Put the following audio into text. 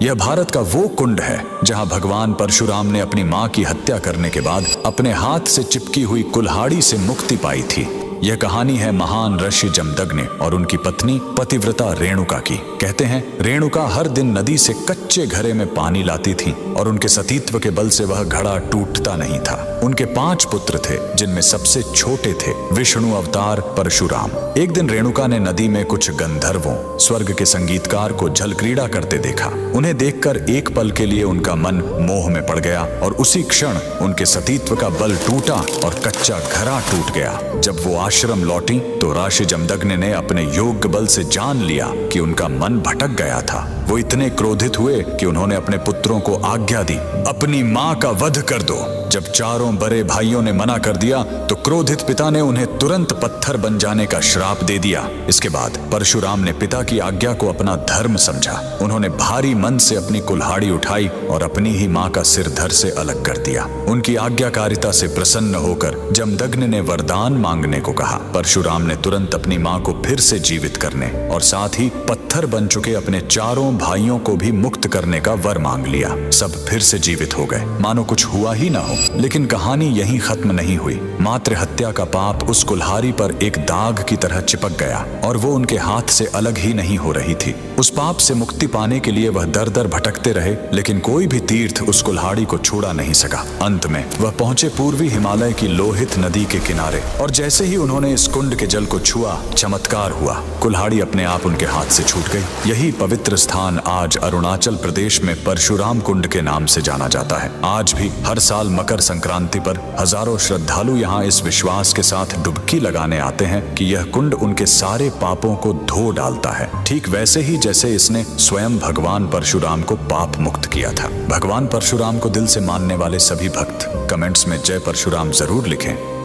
यह भारत का वो कुंड है जहां भगवान परशुराम ने अपनी मां की हत्या करने के बाद अपने हाथ से चिपकी हुई कुल्हाड़ी से मुक्ति पाई थी। यह कहानी है महान ऋषि जमदग्नि और उनकी पत्नी पतिव्रता रेणुका की। कहते हैं रेणुका हर दिन नदी से कच्चे घड़े में पानी लाती थी और उनके सतीत्व के बल से वह घड़ा टूटता नहीं था। उनके 5 पुत्र थे जिनमें सबसे छोटे थे विष्णु अवतार परशुराम। एक दिन रेणुका ने नदी में कुछ गंधर्वों स्वर्ग के संगीतकार को जल क्रीड़ा करते देखा। उन्हें देखकर एक पल के लिए उनका मन मोह में पड़ गया और उसी क्षण उनके सतीत्व का बल टूटा और कच्चा घड़ा टूट गया। जब वो आश्रम लौटी तो ऋषि जमदग्नि ने अपने योग बल से जान लिया कि उनका मन भटक गया था। वो इतने क्रोधित हुए कि उन्होंने अपने पुत्रों को आज्ञा दी, अपनी मां का वध कर दो। जब चारों बड़े भाइयों ने मना कर दिया तो क्रोधित पिता ने उन्हें तुरंत पत्थर बन जाने का श्राप दे दिया। इसके बाद परशुराम ने पिता की आज्ञा को अपना धर्म समझा। उन्होंने भारी मन से अपनी कुल्हाड़ी उठाई और अपनी ही मां का सिर धड़ से अलग कर दिया। उनकी आज्ञाकारिता से प्रसन्न होकर जमदग्नि ने वरदान मांगने को कहा। परशुराम ने तुरंत अपनी मां को फिर से जीवित करने और साथ ही पत्थर बन चुके अपने चारों भाइयों को भी मुक्त करने का वर मांग लिया। सब फिर से जीवित हो गए, मानो कुछ हुआ ही ना हो। लेकिन कहानी यहीं खत्म नहीं हुई। मातृ हत्या का पाप उस कुल्हाड़ी पर एक दाग की तरह चिपक गया और वो उनके हाथ से अलग ही नहीं हो रही थी। उस पाप से मुक्ति पाने के लिए वह दर दर भटकते रहे, लेकिन कोई भी तीर्थ उस कुल्हाड़ी को छुड़ा नहीं सका। अंत में वह पहुंचे पूर्वी हिमालय की लोहित नदी के किनारे और जैसे ही उन्होंने इस कुंड के जल को छुआ, चमत्कार हुआ। कुल्हाड़ी अपने आप उनके हाथ से छूट गई। यही पवित्र स्थान आज अरुणाचल प्रदेश में परशुराम कुंड के नाम से जाना जाता है। आज भी हर साल मकर संक्रांति पर हजारों श्रद्धालु यहाँ इस विश्वास के साथ डुबकी लगाने आते हैं कि यह कुंड उनके सारे पापों को धो डालता है, ठीक वैसे ही जैसे इसने स्वयं भगवान परशुराम को पाप मुक्त किया था। भगवान परशुराम को दिल से मानने वाले सभी भक्त कमेंट्स में जय परशुराम जरूर लिखें।